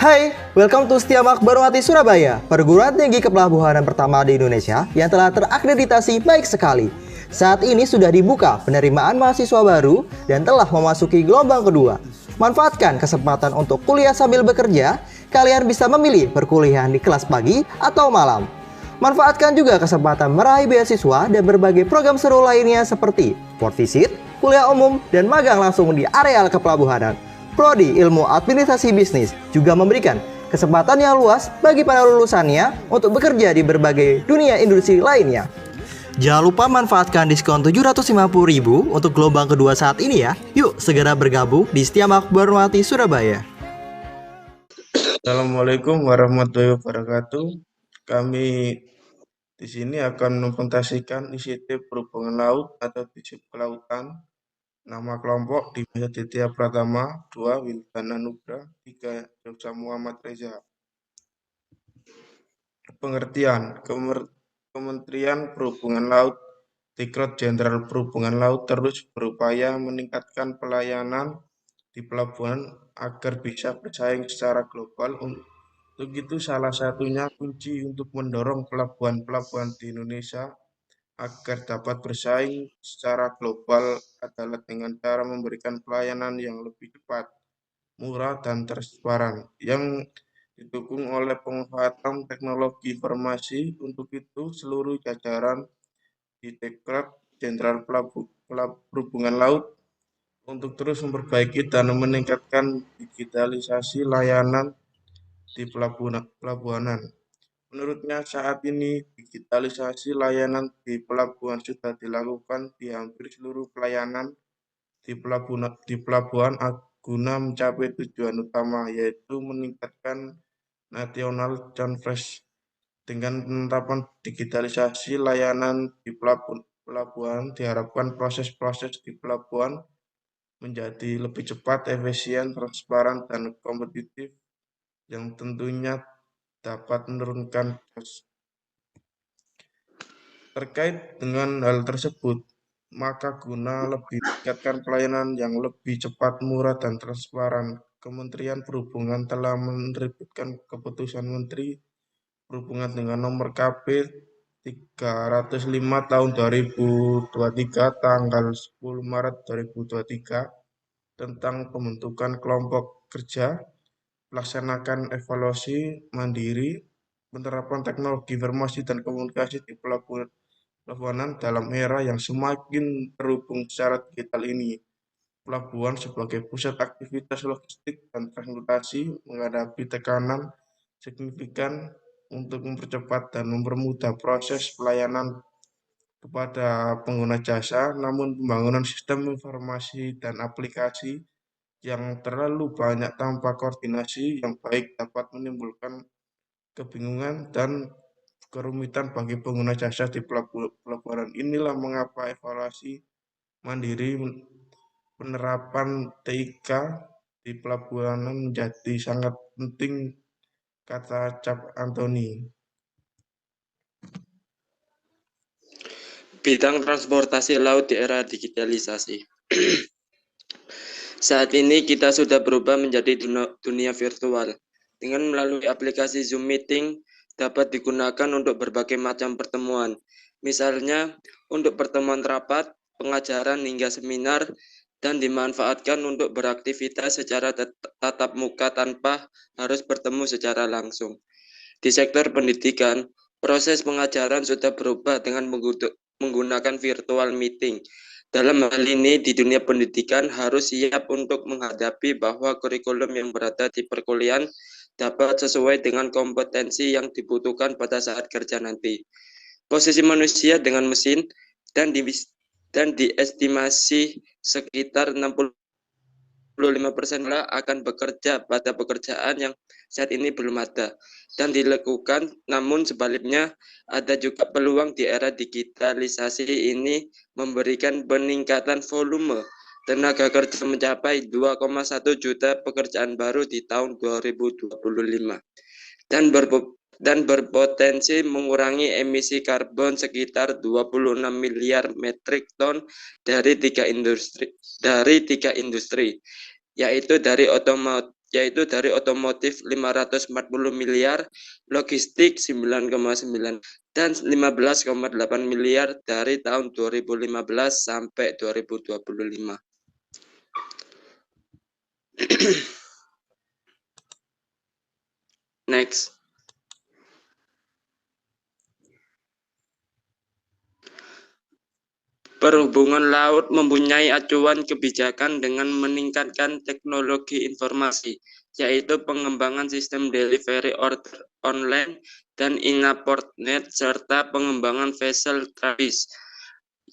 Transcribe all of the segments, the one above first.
Hai, welcome to Setiamak Barumati Surabaya, perguruan tinggi kepelabuhanan pertama di Indonesia yang telah terakreditasi baik sekali. Saat ini sudah dibuka penerimaan mahasiswa baru dan telah memasuki gelombang kedua. Manfaatkan kesempatan untuk kuliah sambil bekerja, kalian bisa memilih perkuliahan di kelas pagi atau malam. Manfaatkan juga kesempatan meraih beasiswa dan berbagai program seru lainnya seperti Port Visit, kuliah umum, dan magang langsung di areal kepelabuhanan. Prodi Ilmu Administrasi Bisnis juga memberikan kesempatan yang luas bagi para lulusannya untuk bekerja di berbagai dunia industri lainnya. Jangan lupa manfaatkan diskon Rp750.000 untuk gelombang kedua saat ini ya. Yuk segera bergabung di Setiamak Barumati Surabaya. Assalamualaikum warahmatullahi wabarakatuh. Kami di sini akan mempresentasikan inisiatif perhubungan laut atau Dijub Kelautan. Nama kelompok Dimas Aditya Pratama, 2 Wildan Anugrah, 3 Jogja Muhammad Reza. Pengertian: Kementerian Perhubungan Laut, Direktorat Jenderal Perhubungan Laut terus berupaya meningkatkan pelayanan di pelabuhan agar bisa bersaing secara global. Untuk itu salah satunya kunci untuk mendorong pelabuhan-pelabuhan di Indonesia agar dapat bersaing secara global adalah dengan cara memberikan pelayanan yang lebih cepat, murah, dan transparan, yang didukung oleh pemanfaatan teknologi informasi. Untuk itu, seluruh jajaran di Direktorat Jenderal Perhubungan Laut untuk terus memperbaiki dan meningkatkan digitalisasi layanan di pelabuhanan. Menurutnya saat ini digitalisasi layanan di pelabuhan sudah dilakukan di hampir seluruh pelayanan di pelabuhan guna mencapai tujuan utama, yaitu meningkatkan national convergence. Dengan penerapan digitalisasi layanan di pelabuhan diharapkan proses-proses di pelabuhan menjadi lebih cepat, efisien, transparan, dan kompetitif, yang tentunya dapat menurunkan cost. Terkait dengan hal tersebut, maka guna lebih meningkatkan pelayanan yang lebih cepat, murah, dan transparan, Kementerian Perhubungan telah menerbitkan Keputusan Menteri Perhubungan dengan nomor KP 305 tahun 2023 tanggal 10 Maret 2023 tentang pembentukan kelompok kerja melaksanakan evaluasi mandiri penerapan teknologi informasi dan komunikasi di pelabuhanan dalam era yang semakin terhubung secara digital ini. Pelabuhan sebagai pusat aktivitas logistik dan transportasi menghadapi tekanan signifikan untuk mempercepat dan mempermudah proses pelayanan kepada pengguna jasa, namun pembangunan sistem informasi dan aplikasi yang terlalu banyak tanpa koordinasi yang baik dapat menimbulkan kebingungan dan kerumitan bagi pengguna jasa di pelabuhan. Inilah mengapa evaluasi mandiri penerapan TIK di pelabuhan menjadi sangat penting, kata Cap Antoni. Bidang transportasi laut di era digitalisasi. Saat ini kita sudah berubah menjadi dunia virtual. Dengan melalui aplikasi Zoom Meeting dapat digunakan untuk berbagai macam pertemuan. Misalnya untuk pertemuan rapat, pengajaran hingga seminar, dan dimanfaatkan untuk beraktivitas secara tatap muka tanpa harus bertemu secara langsung. Di sektor pendidikan, proses pengajaran sudah berubah dengan menggunakan virtual meeting. Dalam hal ini, di dunia pendidikan harus siap untuk menghadapi bahwa kurikulum yang berada di perkuliahan dapat sesuai dengan kompetensi yang dibutuhkan pada saat kerja nanti. Posisi manusia dengan mesin dan diestimasi sekitar 65% akan bekerja pada pekerjaan yang saat ini belum ada dan dilakukan, namun sebaliknya ada juga peluang di era digitalisasi ini memberikan peningkatan volume tenaga kerja mencapai 2,1 juta pekerjaan baru di tahun 2025 dan berpotensi mengurangi emisi karbon sekitar 26 miliar metrik ton dari tiga industri, yaitu dari yaitu dari otomotif 540 miliar, logistik 9,9, dan 15,8 miliar dari tahun 2015 sampai 2025. Next. Perhubungan laut mempunyai acuan kebijakan dengan meningkatkan teknologi informasi, yaitu pengembangan sistem delivery order online dan INAPORTNet, serta pengembangan vessel travis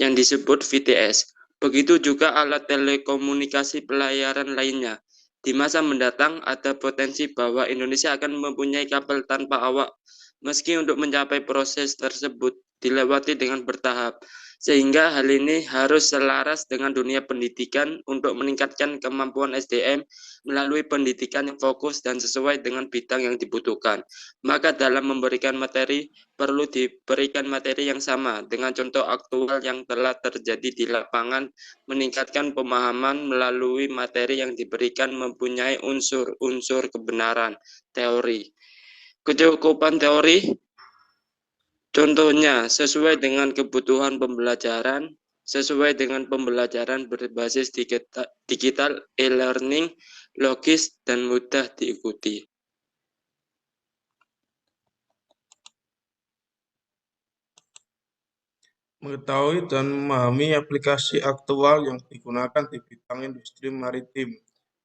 yang disebut VTS. Begitu juga alat telekomunikasi pelayaran lainnya. Di masa mendatang ada potensi bahwa Indonesia akan mempunyai kapal tanpa awak, meski untuk mencapai proses tersebut dilewati dengan bertahap. Sehingga hal ini harus selaras dengan dunia pendidikan untuk meningkatkan kemampuan SDM melalui pendidikan yang fokus dan sesuai dengan bidang yang dibutuhkan. Maka dalam memberikan materi, perlu diberikan materi yang sama dengan contoh aktual yang telah terjadi di lapangan, meningkatkan pemahaman melalui materi yang diberikan mempunyai unsur-unsur kebenaran teori. Kecukupan teori, contohnya sesuai dengan kebutuhan pembelajaran, sesuai dengan pembelajaran berbasis digital, e-learning, logis, dan mudah diikuti. Mengetahui dan memahami aplikasi aktual yang digunakan di bidang industri maritim,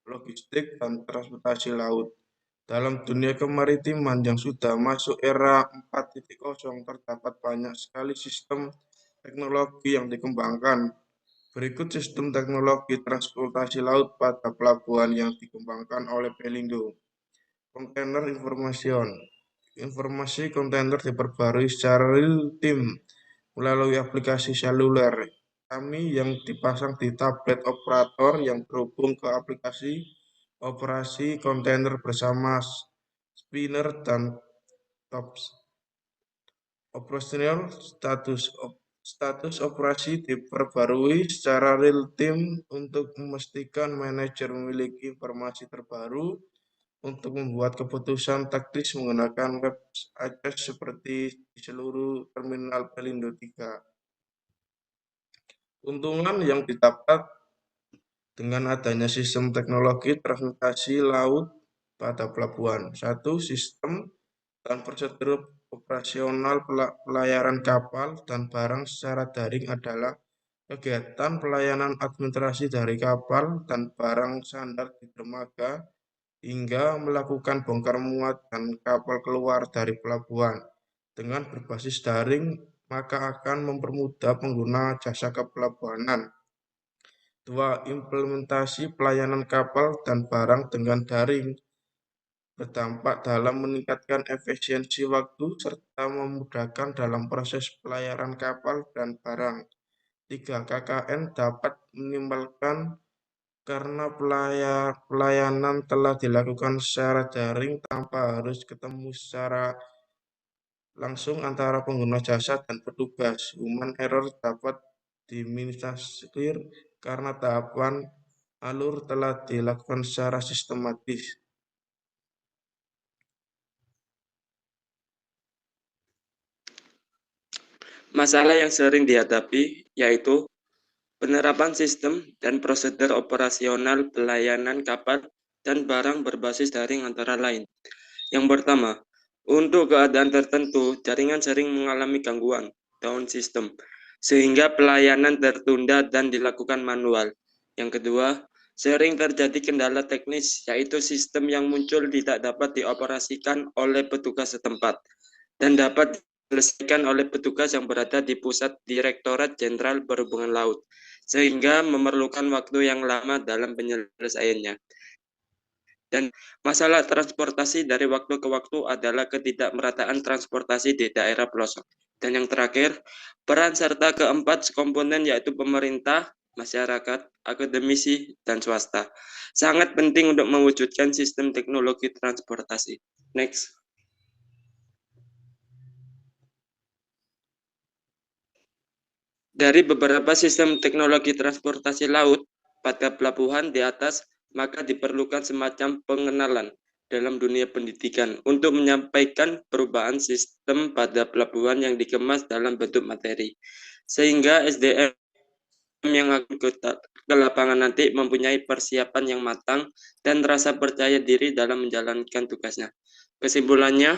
logistik, dan transportasi laut. Dalam dunia kemaritiman yang sudah masuk era 4.0, terdapat banyak sekali sistem teknologi yang dikembangkan. Berikut sistem teknologi transportasi laut pada pelabuhan yang dikembangkan oleh Pelindo. Kontainer informasi kontainer diperbarui secara real-time melalui aplikasi seluler kami yang dipasang di tablet operator yang terhubung ke aplikasi operasi kontainer bersama spinner dan tops. Operasional status operasi diperbarui secara real-time untuk memastikan manajer memiliki informasi terbaru untuk membuat keputusan taktis menggunakan web access seperti di seluruh terminal Pelindo 3. Keuntungan yang didapat dengan adanya sistem teknologi transportasi laut pada pelabuhan. 1. Sistem dan prosedur operasional pelayaran kapal dan barang secara daring adalah kegiatan pelayanan administrasi dari kapal dan barang sandar di dermaga hingga melakukan bongkar muat dan kapal keluar dari pelabuhan. Dengan berbasis daring, maka akan mempermudah pengguna jasa kepelabuhanan. 2. Implementasi pelayanan kapal dan barang dengan daring berdampak dalam meningkatkan efisiensi waktu serta memudahkan dalam proses pelayaran kapal dan barang. 3. KKN dapat minimalkan karena pelayanan telah dilakukan secara daring tanpa harus ketemu secara langsung antara pengguna jasa dan petugas. Human error dapat diminimalisir karena tahapan alur telah dilakukan secara sistematis. Masalah yang sering dihadapi yaitu penerapan sistem dan prosedur operasional pelayanan kapal dan barang berbasis daring antara lain. Yang pertama, untuk keadaan tertentu, jaringan sering mengalami gangguan down system, sehingga pelayanan tertunda dan dilakukan manual. Yang kedua, sering terjadi kendala teknis, yaitu sistem yang muncul tidak dapat dioperasikan oleh petugas setempat dan dapat diselesaikan oleh petugas yang berada di pusat Direktorat Jenderal Perhubungan Laut, sehingga memerlukan waktu yang lama dalam penyelesaiannya. Dan masalah transportasi dari waktu ke waktu adalah ketidakmerataan transportasi di daerah pelosok. Dan yang terakhir, peran serta keempat komponen yaitu pemerintah, masyarakat, akademisi, dan swasta. Sangat penting untuk mewujudkan sistem teknologi transportasi. Next. Dari beberapa sistem teknologi transportasi laut pada pelabuhan di atas maka diperlukan semacam pengenalan dalam dunia pendidikan untuk menyampaikan perubahan sistem pada pelabuhan yang dikemas dalam bentuk materi. Sehingga SDM yang akan ke lapangan nanti mempunyai persiapan yang matang dan rasa percaya diri dalam menjalankan tugasnya. Kesimpulannya,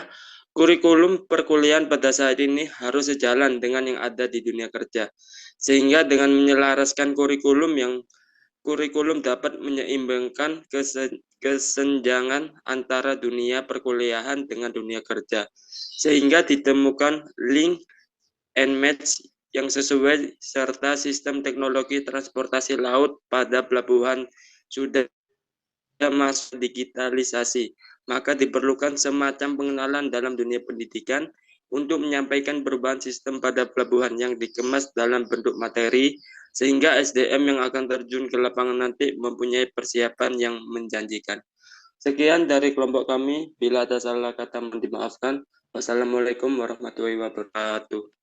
kurikulum perkuliahan pada saat ini harus sejalan dengan yang ada di dunia kerja. Sehingga dengan menyelaraskan kurikulum dapat menyeimbangkan kesenjangan antara dunia perkuliahan dengan dunia kerja. Sehingga ditemukan link and match yang sesuai serta sistem teknologi transportasi laut pada pelabuhan sudah masuk digitalisasi. Maka diperlukan semacam pengenalan dalam dunia pendidikan untuk menyampaikan perubahan sistem pada pelabuhan yang dikemas dalam bentuk materi, sehingga SDM yang akan terjun ke lapangan nanti mempunyai persiapan yang menjanjikan. Sekian dari kelompok kami. Bila ada salah kata mohon dimaafkan. Wassalamualaikum warahmatullahi wabarakatuh.